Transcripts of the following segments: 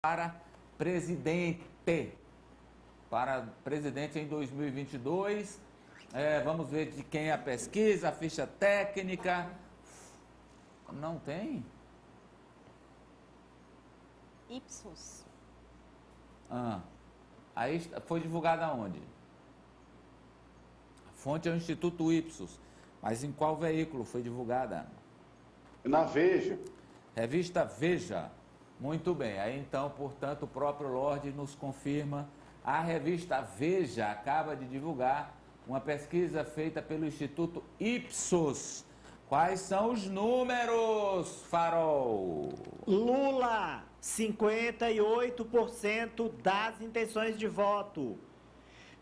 para presidente. Para presidente em 2022. Vamos ver de quem é a pesquisa, a ficha técnica. Não tem? Ipsos. Aí foi divulgada aonde? A fonte é o Instituto Ipsos. Mas em qual veículo foi divulgada? Na Veja. Revista Veja. Muito bem. Aí então, portanto, o próprio Lorde nos confirma. A revista Veja acaba de divulgar uma pesquisa feita pelo Instituto Ipsos. Quais são os números, Farol? Lula, 58% das intenções de voto.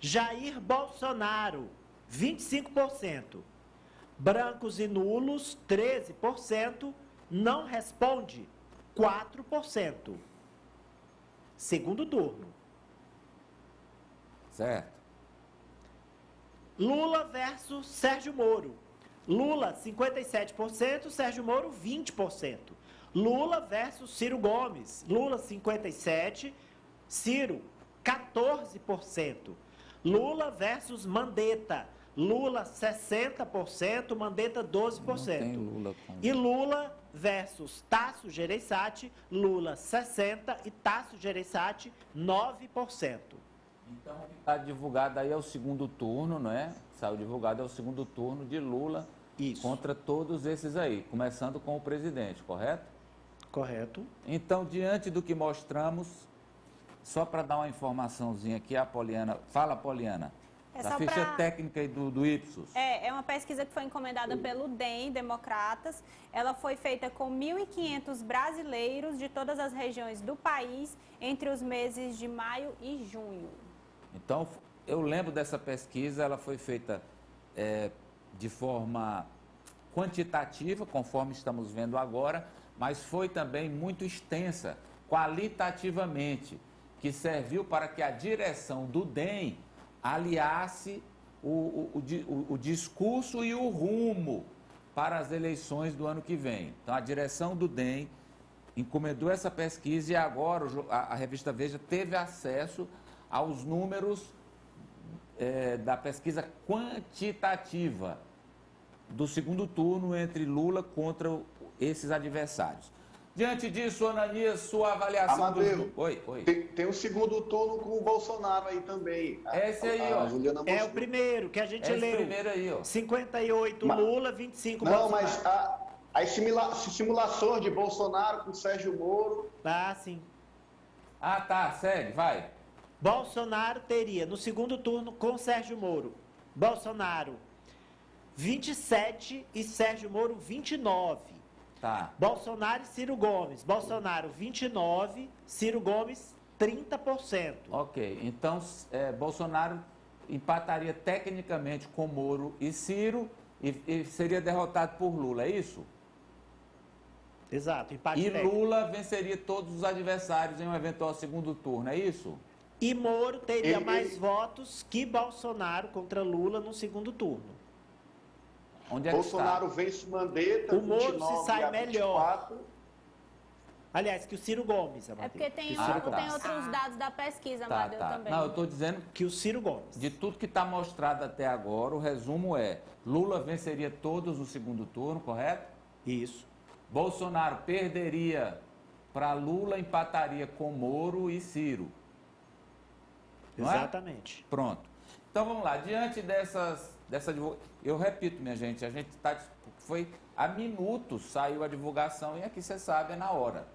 Jair Bolsonaro, 25%. Brancos e nulos, 13%. Não responde, 4%. Segundo turno. Certo. Lula versus Sérgio Moro. Lula, 57%, Sérgio Moro, 20%. Lula versus Ciro Gomes. Lula, 57%, Ciro, 14%. Lula versus Mandetta. Lula, 60%, Mandetta, 12%. Não tem Lula com... E Lula versus Tasso Gereissati. Lula, 60% e Tasso Gereissati, 9%. Então, o que está divulgado aí é o segundo turno, não é? Saiu divulgado é o segundo turno de Lula. Isso. Contra todos esses aí, começando com o presidente, correto? Correto. Então, diante do que mostramos, só para dar uma informaçãozinha aqui, a Poliana... Fala, Poliana. Da ficha técnica do Ipsos. É uma pesquisa que foi encomendada pelo DEM, Democratas. Ela foi feita com 1.500 brasileiros de todas as regiões do país entre os meses de maio e junho. Então, eu lembro dessa pesquisa, ela foi feita de forma quantitativa, conforme estamos vendo agora, mas foi também muito extensa, qualitativamente, que serviu para que a direção do DEM aliasse o discurso e o rumo para as eleições do ano que vem. Então, a direção do DEM encomendou essa pesquisa e agora a revista Veja teve acesso aos números da pesquisa quantitativa do segundo turno entre Lula contra esses adversários. Diante disso, Ananias, sua avaliação... Amadeu, Oi. Tem um segundo turno com o Bolsonaro aí também. Esse aí, ó. É o primeiro que a gente leu. Esse primeiro aí, ó. 58 Lula, 25 Não, Bolsonaro. mas as simulações de Bolsonaro com Sérgio Moro... Ah, sim. Ah, tá, segue, vai. Bolsonaro teria, no segundo turno, com Sérgio Moro, Bolsonaro 27 e Sérgio Moro 29. Tá. Bolsonaro e Ciro Gomes. Bolsonaro 29, Ciro Gomes 30%. Ok, então Bolsonaro empataria tecnicamente com Moro e Ciro e seria derrotado por Lula, é isso? Exato, empate E técnico. Lula venceria todos os adversários em um eventual segundo turno, é isso? E Moro teria mais votos que Bolsonaro contra Lula no segundo turno. Onde é que Bolsonaro está? vence Mandetta, O Moro 29 se sai a melhor. 24. Aliás, que o Ciro Gomes. É porque tem tá. outros dados da pesquisa, Tá. Amadeu, também. Não, eu estou dizendo Que o Ciro Gomes. de tudo que está mostrado até agora, o resumo é: Lula venceria todos no segundo turno, correto? Isso. Bolsonaro perderia para Lula, empataria com Moro e Ciro. Não é? Exatamente. Pronto. Então vamos lá, diante dessa divulgação, eu repito, minha gente, a gente está, foi há minutos saiu a divulgação e aqui você sabe, é na hora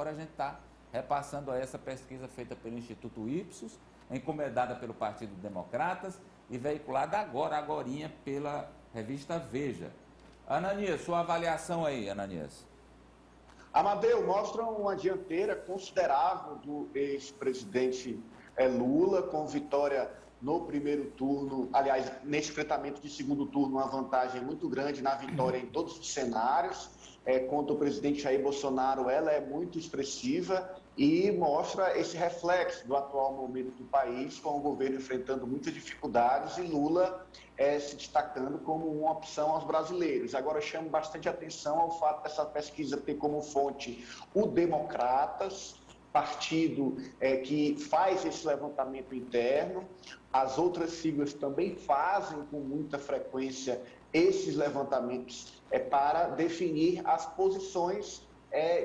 a gente está repassando aí essa pesquisa feita pelo Instituto Ipsos, encomendada pelo Partido Democratas e veiculada agorinha pela revista Veja. Ananias, sua avaliação aí, Ananias. Amadeu, mostra uma dianteira considerável do ex-presidente Lula, com vitória no primeiro turno, aliás, nesse enfrentamento de segundo turno, uma vantagem muito grande na vitória em todos os cenários. Contra o presidente Jair Bolsonaro, ela é muito expressiva e mostra esse reflexo do atual momento do país, com o governo enfrentando muitas dificuldades e Lula se destacando como uma opção aos brasileiros. Agora, eu chamo bastante atenção ao fato dessa pesquisa ter como fonte o Democratas, partido que faz esse levantamento interno. As outras siglas também fazem com muita frequência esses levantamentos para definir as posições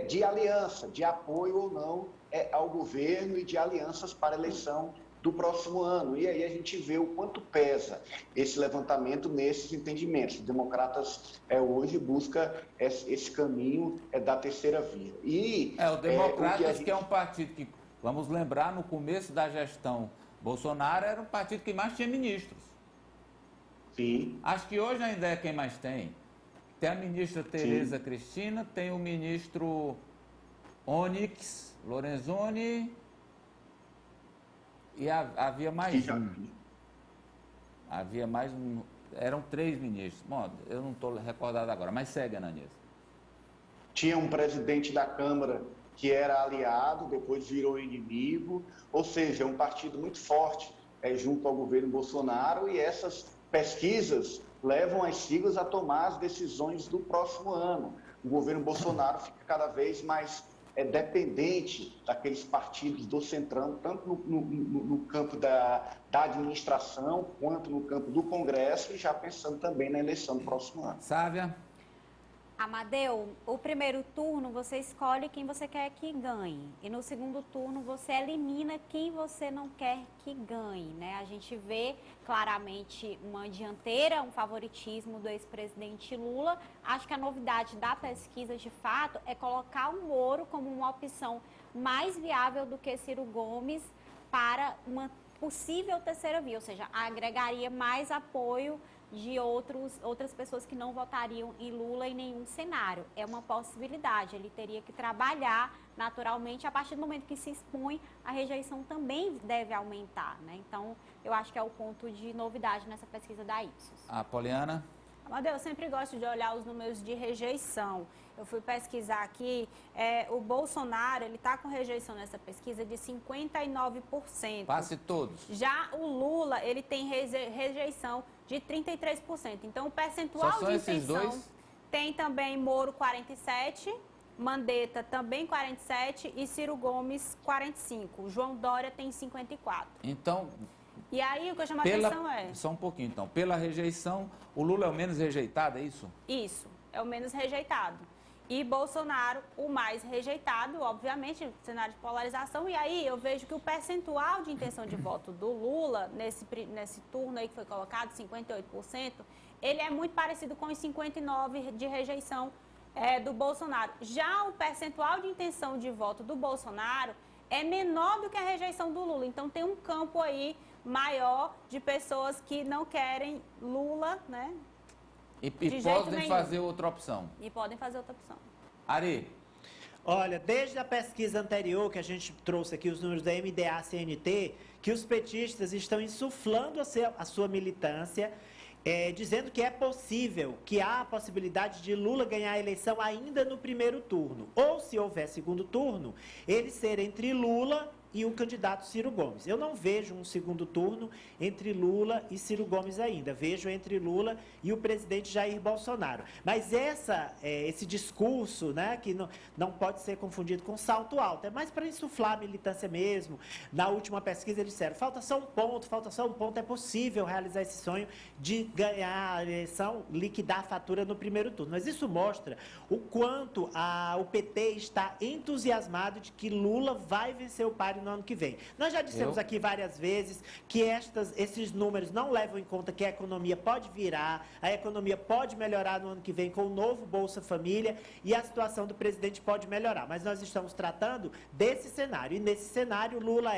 de aliança, de apoio ou não ao governo e de alianças para a eleição do próximo ano. E aí a gente vê o quanto pesa esse levantamento nesses entendimentos. Os democratas hoje buscam esse caminho da terceira via. E, o Democratas, que é um partido que, vamos lembrar, no começo da gestão Bolsonaro, era um partido que mais tinha ministros. Sim. Acho que hoje ainda é quem mais tem. Tem a ministra Tereza Cristina, tem o ministro Onyx Lorenzoni e havia mais um. Havia mais um. Eram 3 ministros. Bom, eu não estou recordado agora, mas segue, Ananias. Tinha um presidente da Câmara que era aliado, depois virou inimigo, ou seja, é um partido muito forte junto ao governo Bolsonaro, e essas pesquisas levam as siglas a tomar as decisões do próximo ano. O governo Bolsonaro fica cada vez mais dependente daqueles partidos do Centrão, tanto no campo da administração, quanto no campo do Congresso, e já pensando também na eleição do próximo ano. Sávia? Amadeu, o primeiro turno você escolhe quem você quer que ganhe. E no segundo turno você elimina quem você não quer que ganhe, né? A gente vê claramente uma dianteira, um favoritismo do ex-presidente Lula. Acho que a novidade da pesquisa, de fato, é colocar o Moro como uma opção mais viável do que Ciro Gomes para uma possível terceira via, ou seja, agregaria mais apoio de outras pessoas que não votariam em Lula em nenhum cenário. É uma possibilidade, ele teria que trabalhar naturalmente. A partir do momento que se expõe, a rejeição também deve aumentar, né? Então, eu acho que é o ponto de novidade nessa pesquisa da Ipsos. A Poliana? Amadeu, eu sempre gosto de olhar os números de rejeição. Eu fui pesquisar aqui, o Bolsonaro, ele está com rejeição nessa pesquisa de 59%. Passe todos. Já o Lula, ele tem rejeição de 33%. Então, o percentual Só são de esses intenção dois? Tem também Moro 47%, Mandetta também 47% e Ciro Gomes 45%. João Dória tem 54%. Então, E aí, o que eu chamo a atenção é... Só um pouquinho, então. Pela rejeição, o Lula é o menos rejeitado, é isso? Isso, é o menos rejeitado. E Bolsonaro, o mais rejeitado, obviamente, cenário de polarização. E aí eu vejo que o percentual de intenção de voto do Lula, nesse turno aí que foi colocado, 58%, ele é muito parecido com os 59% de rejeição do Bolsonaro. Já o percentual de intenção de voto do Bolsonaro é menor do que a rejeição do Lula. Então tem um campo aí maior de pessoas que não querem Lula, né? E podem fazer outra opção. E podem fazer outra opção. Ari? Olha, desde a pesquisa anterior, que a gente trouxe aqui os números da MDA-CNT, que os petistas estão insuflando a sua militância, dizendo que é possível, que há a possibilidade de Lula ganhar a eleição ainda no primeiro turno. Ou, se houver segundo turno, ele ser entre Lula e o candidato Ciro Gomes. Eu não vejo um segundo turno entre Lula e Ciro Gomes ainda. Vejo entre Lula e o presidente Jair Bolsonaro. Mas esse discurso, né, que não pode ser confundido com salto alto, é mais para insuflar a militância mesmo. Na última pesquisa eles disseram, falta só um ponto, é possível realizar esse sonho de ganhar a eleição, liquidar a fatura no primeiro turno. Mas isso mostra o quanto o PT está entusiasmado de que Lula vai vencer o páreo no ano que vem. Nós já dissemos aqui várias vezes que esses números não levam em conta que a economia pode virar, a economia pode melhorar no ano que vem com o novo Bolsa Família e a situação do presidente pode melhorar. Mas nós estamos tratando desse cenário. E nesse cenário, Lula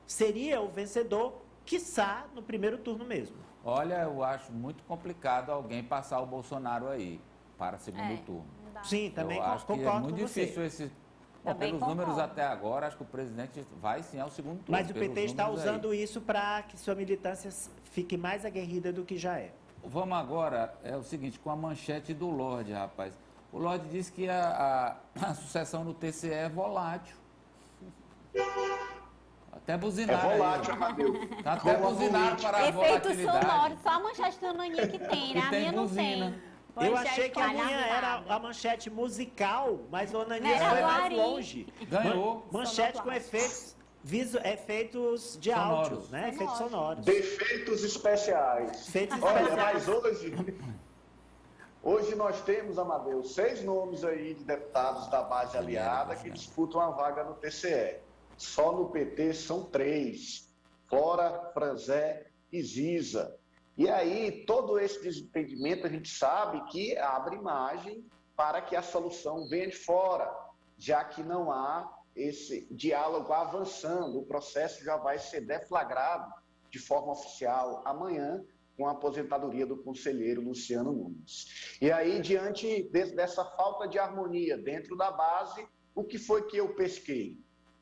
seria o vencedor, quiçá, no primeiro turno mesmo. Olha, eu acho muito complicado alguém passar o Bolsonaro aí para segundo turno. Sim, também acho concordo que é muito com você. difícil esse... Bom, pelos números até agora, acho que o presidente vai sim ao segundo turno. Mas o PT está usando isso para que sua militância fique mais aguerrida do que já é. Vamos agora, é o seguinte, com a manchete do Lorde, rapaz. O Lorde disse que a sucessão no TCE é volátil. Até buzinaram. É volátil, Amadeu. Até buzinaram para a Efeito volatilidade. sonoro, só a manchete do Naninha que tem, né? A minha não tem. Eu achei que a minha palhaçada. era a manchete musical, mas o Ananias Era foi do mais Ari. longe. Ganhou. Manchete com Sonoplasta. efeitos de Sonoros. áudio, né? Efeitos sonoros. Defeitos especiais. Efeitos Olha, especiais. mas hoje nós temos, Amadeu, 6 nomes aí de deputados da base aliada que disputam a vaga no TCE. Só no PT são 3. Flora, Franzé e Ziza. E aí, todo esse desentendimento, a gente sabe que abre margem para que a solução venha de fora, já que não há esse diálogo avançando. O processo já vai ser deflagrado de forma oficial amanhã, com a aposentadoria do conselheiro Luciano Nunes. E aí, diante dessa falta de harmonia dentro da base, o que foi que eu pesquei?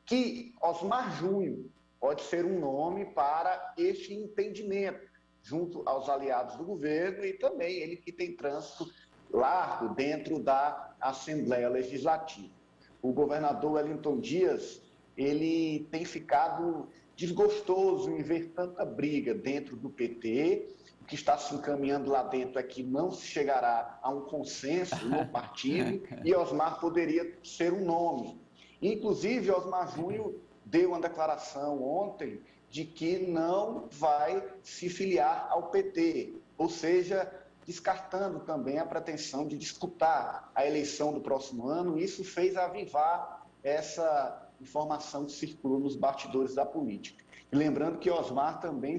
Que Osmar Júnior pode ser um nome para este entendimento, junto aos aliados do governo e também ele que tem trânsito largo dentro da Assembleia Legislativa. O governador Wellington Dias, ele tem ficado desgostoso em ver tanta briga dentro do PT. O que está se encaminhando lá dentro é que não se chegará a um consenso no partido e Osmar poderia ser um nome. Inclusive, Osmar Júnior deu uma declaração ontem de que não vai se filiar ao PT, ou seja, descartando também a pretensão de disputar a eleição do próximo ano. Isso fez avivar essa informação que circulou nos bastidores da política. E lembrando que Osmar também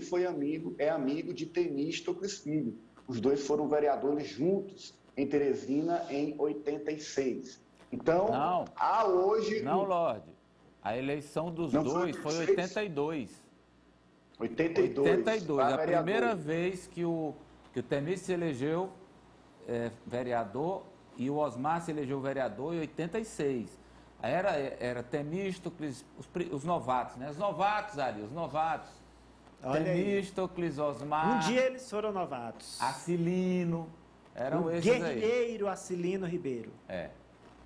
é amigo de Temístocles Filho. Os dois foram vereadores juntos em Teresina em 86. Então, há hoje... Não, Lorde. A eleição dos dois foi em 82. 82. A primeira vez que o Temístocles se elegeu vereador e o Osmar se elegeu vereador em 86. Era Temístocles, os novatos, né? Os novatos, Ari, os novatos. Temístocles, Osmar. Um dia eles foram novatos. Acilino, eram esses aí. Guerrilheiro Acilino Ribeiro.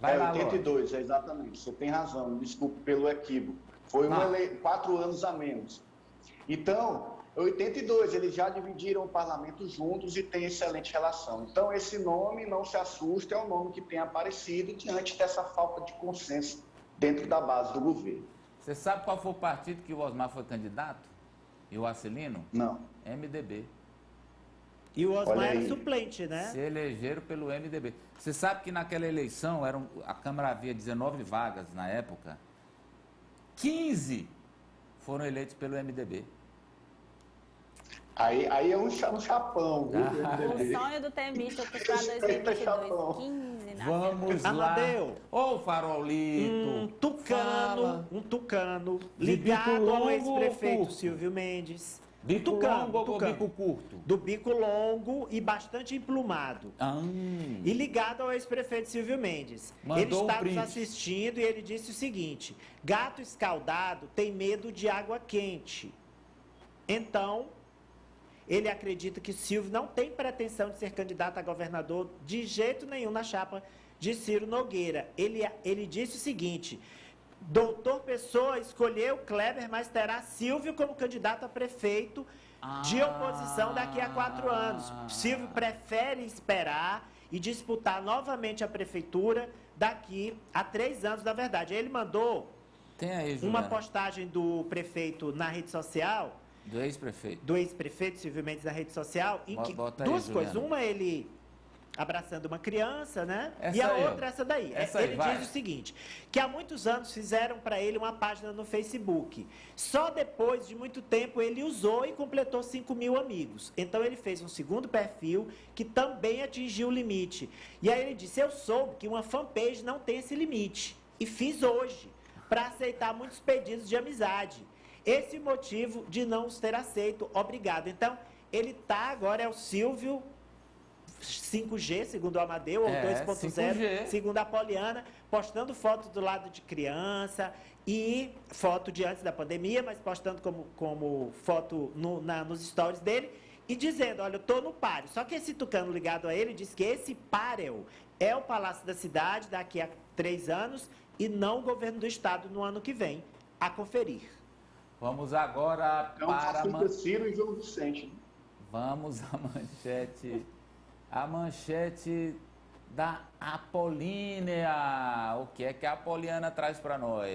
Vai lá, 82, exatamente. Você tem razão, desculpe pelo equívoco. Foi 4 anos a menos. Então, em 82, eles já dividiram o parlamento juntos e têm excelente relação. Então, esse nome, não se assusta, é um nome que tem aparecido diante dessa falta de consenso dentro da base do governo. Você sabe qual foi o partido que o Osmar foi candidato? E o Acilino? Não. MDB. E o Osmar era suplente, né? Se elegeram pelo MDB. Você sabe que naquela eleição, a Câmara havia 19 vagas na época, 15 foram eleitos pelo MDB. Aí é um chapão, viu? O sonho do Temístocles para 2022, 15 na Vamos lá. Amadeu. Ô, Farolito. Um tucano ligado ao ex-prefeito Silvio Mendes. Bico longo ou bico curto? Do bico longo e bastante emplumado. E ligado ao ex-prefeito Silvio Mendes. Ele está nos assistindo e ele disse o seguinte: gato escaldado tem medo de água quente. Então, ele acredita que Silvio não tem pretensão de ser candidato a governador de jeito nenhum na chapa de Ciro Nogueira. Ele disse o seguinte: Doutor Pessoa escolheu Kleber, mas terá Silvio como candidato a prefeito de oposição daqui a 4 anos. Silvio prefere esperar e disputar novamente a prefeitura daqui a 3 anos, na verdade. Ele mandou uma postagem do prefeito na rede social. Do ex-prefeito. Do ex-prefeito Silvio Mendes na rede social. Em que duas coisas. Uma, ele abraçando uma criança, né? E a outra, essa daí. Ele diz o seguinte, que há muitos anos fizeram para ele uma página no Facebook. Só depois de muito tempo ele usou e completou 5.000 amigos. Então ele fez um segundo perfil que também atingiu o limite. E aí ele disse: eu soube que uma fanpage não tem esse limite. E fiz hoje, para aceitar muitos pedidos de amizade. Esse é o motivo de não os ter aceito. Obrigado. Então, ele tá agora, é o Silvio 5G, segundo o Amadeu, ou 2.0, segundo a Poliana, postando foto do lado de criança e foto de antes da pandemia, mas postando como foto nos stories dele e dizendo: olha, eu tô no páreo. Só que esse tucano ligado a ele diz que esse páreo é o Palácio da Cidade daqui a 3 anos e não o governo do estado no ano que vem. A conferir. Vamos agora para... Ciro e João Vicente. Vamos à manchete a manchete da Apolínea. O que é que a Apoliana traz para nós?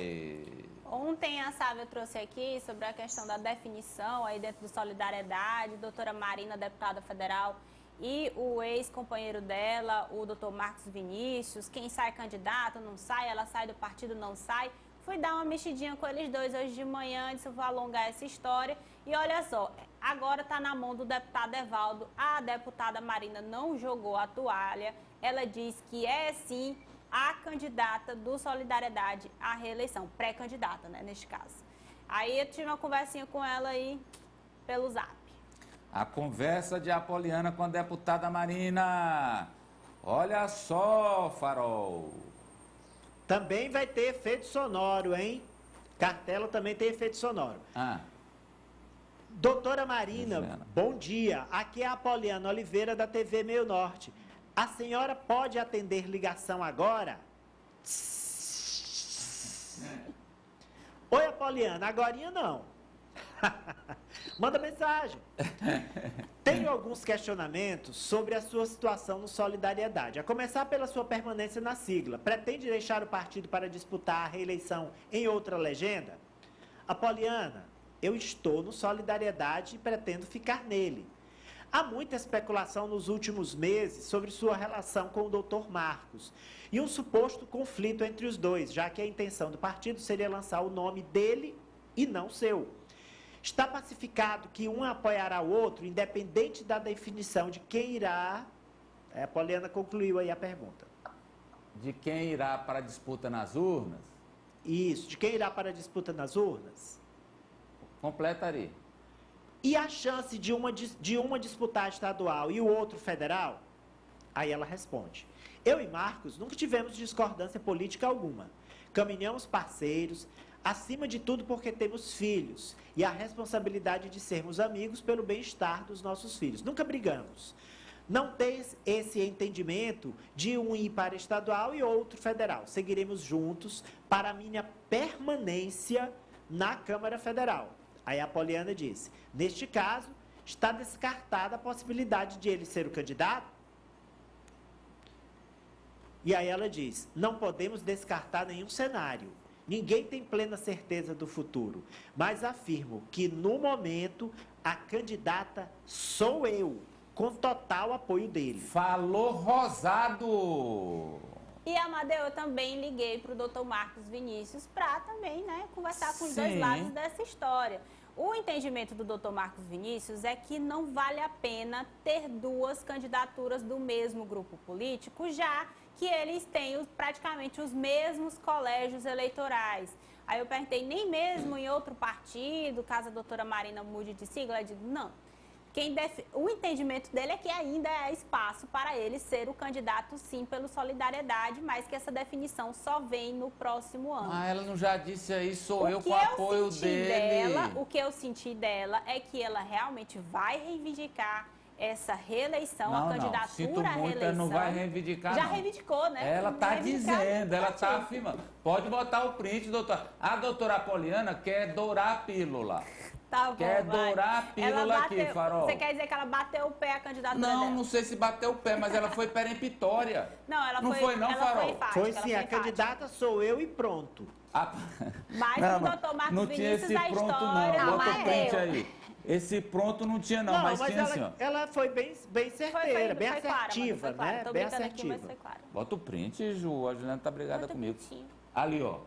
Ontem a Sávia trouxe aqui sobre a questão da definição aí dentro do Solidariedade, doutora Marina, deputada federal, e o ex-companheiro dela, o doutor Marcos Vinícius, quem sai candidato, não sai, ela sai do partido, não sai. Fui dar uma mexidinha com eles dois hoje de manhã, disse eu vou alongar essa história. E olha só, agora está na mão do deputado Evaldo, a deputada Marina não jogou a toalha, ela diz que é sim a candidata do Solidariedade à reeleição, pré-candidata, né, neste caso. Aí eu tive uma conversinha com ela aí pelo Zap. A conversa de Apoliana com a deputada Marina. Olha só, Farol. Também vai ter efeito sonoro, hein? Cartela também tem efeito sonoro. Doutora Marina, bom dia. Aqui é a Apoliana Oliveira da TV Meio Norte. A senhora pode atender ligação agora? Oi, Apoliana, agorinha não. Manda mensagem. Tenho alguns questionamentos sobre a sua situação no Solidariedade. A começar pela sua permanência na sigla. Pretende deixar o partido para disputar a reeleição em outra legenda? Apoliana, eu estou no Solidariedade e pretendo ficar nele. Há muita especulação nos últimos meses sobre sua relação com o Dr. Marcos e um suposto conflito entre os dois, já que a intenção do partido seria lançar o nome dele e não seu. Está pacificado que um apoiará o outro, independente da definição de quem irá... A Poliana concluiu aí a pergunta. De quem irá para a disputa nas urnas? Isso, de quem irá para a disputa nas urnas? Completaria. E a chance de uma disputar estadual e o outro federal? Aí ela responde. Eu e Marcos nunca tivemos discordância política alguma. Caminhamos parceiros, acima de tudo porque temos filhos e a responsabilidade de sermos amigos pelo bem-estar dos nossos filhos. Nunca brigamos. Não tem esse entendimento de um ir para estadual e outro federal. Seguiremos juntos para a minha permanência na Câmara Federal. Aí a Poliana disse, neste caso, está descartada a possibilidade de ele ser o candidato? E aí ela diz, não podemos descartar nenhum cenário. Ninguém tem plena certeza do futuro, mas afirmo que, no momento, a candidata sou eu, com total apoio dele. Falou Rosado! E, Amadeu, eu também liguei para o doutor Marcos Vinícius para também, né, conversar com os dois lados dessa história. O entendimento do doutor Marcos Vinícius é que não vale a pena ter duas candidaturas do mesmo grupo político, já que eles têm praticamente os mesmos colégios eleitorais. Aí eu perguntei, nem mesmo em outro partido, caso a doutora Marina mude de sigla? Eu digo, não. O entendimento dele é que ainda há espaço para ele ser o candidato, sim, pelo Solidariedade, mas que essa definição só vem no próximo ano. Ah, ela não já disse aí, sou eu com o apoio dele. O que eu senti dela é que ela realmente vai reivindicar essa reeleição, a candidatura sinto muito, à reeleição. ela não vai reivindicar, Já não. reivindicou, né? Ela está dizendo, ela está afirmando. Pode botar o print, doutora. A doutora Apoliana quer dourar a pílula. Tá bom, quer dourar a pílula aqui, Farol. Você quer dizer que ela bateu o pé a candidatura Não, dela? não sei se bateu o pé, mas ela foi peremptória. Não, ela não foi, não, ela Farol? foi enfática, Foi sim, a candidata sou eu e pronto. Mas não, o doutor Marcos não tinha Vinícius, esse a pronto, história... não. Bota o print aí. Esse pronto não tinha, não, mas tinha assim, ó. Ela foi bem certeira, bem assertiva, né? Bem assertiva. Bota o print, Ju. A Juliana tá brigada comigo. Ali, ó.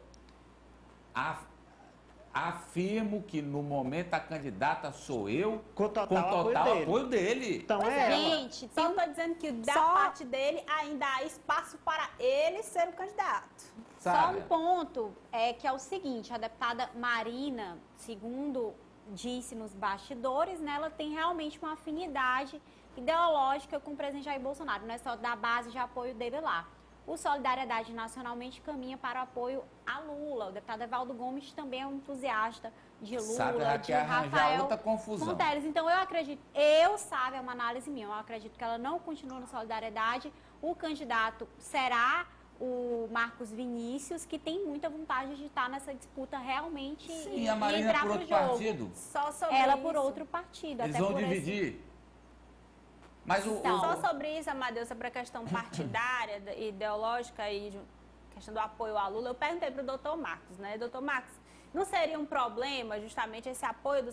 Afirmo que no momento a candidata sou eu, com total apoio dele. Então pois é, gente, só estou dizendo que da parte dele ainda há espaço para ele ser o candidato. Só um ponto, que é o seguinte, a deputada Marina, segundo disse nos bastidores, né, ela tem realmente uma afinidade ideológica com o presidente Jair Bolsonaro, não é só da base de apoio dele lá. O Solidariedade nacionalmente caminha para o apoio a Lula. O deputado Evaldo Gomes também é um entusiasta de Lula, de Rafael outra confusão. Fonteles. Então, sabe, é uma análise minha, eu acredito que ela não continua no Solidariedade. O candidato será o Marcos Vinícius, que tem muita vontade de estar nessa disputa realmente. Sim, e a Marina entrar por outro jogo. partido? Só sobre ela isso. por outro partido. Eles até vão por dividir? Mas Então, Só sobre isso, Amadeu, sobre a questão partidária, ideológica e questão do apoio a Lula, eu perguntei para o doutor Marcos, né? Doutor Marcos, não seria um problema justamente esse apoio do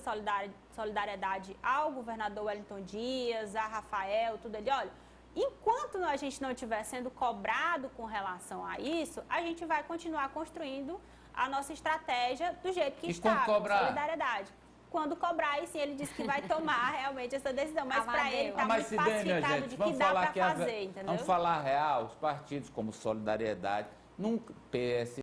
solidariedade ao governador Wellington Dias, a Rafael, tudo ali? Olha, enquanto a gente não estiver sendo cobrado com relação a isso, a gente vai continuar construindo a nossa estratégia do jeito que está, com solidariedade. Quando cobrar, aí sim, ele disse que vai tomar realmente essa decisão. Mas para ele está muito pacificado de que dá para fazer, entendeu? Vamos falar real, os partidos como Solidariedade, nunca, PS,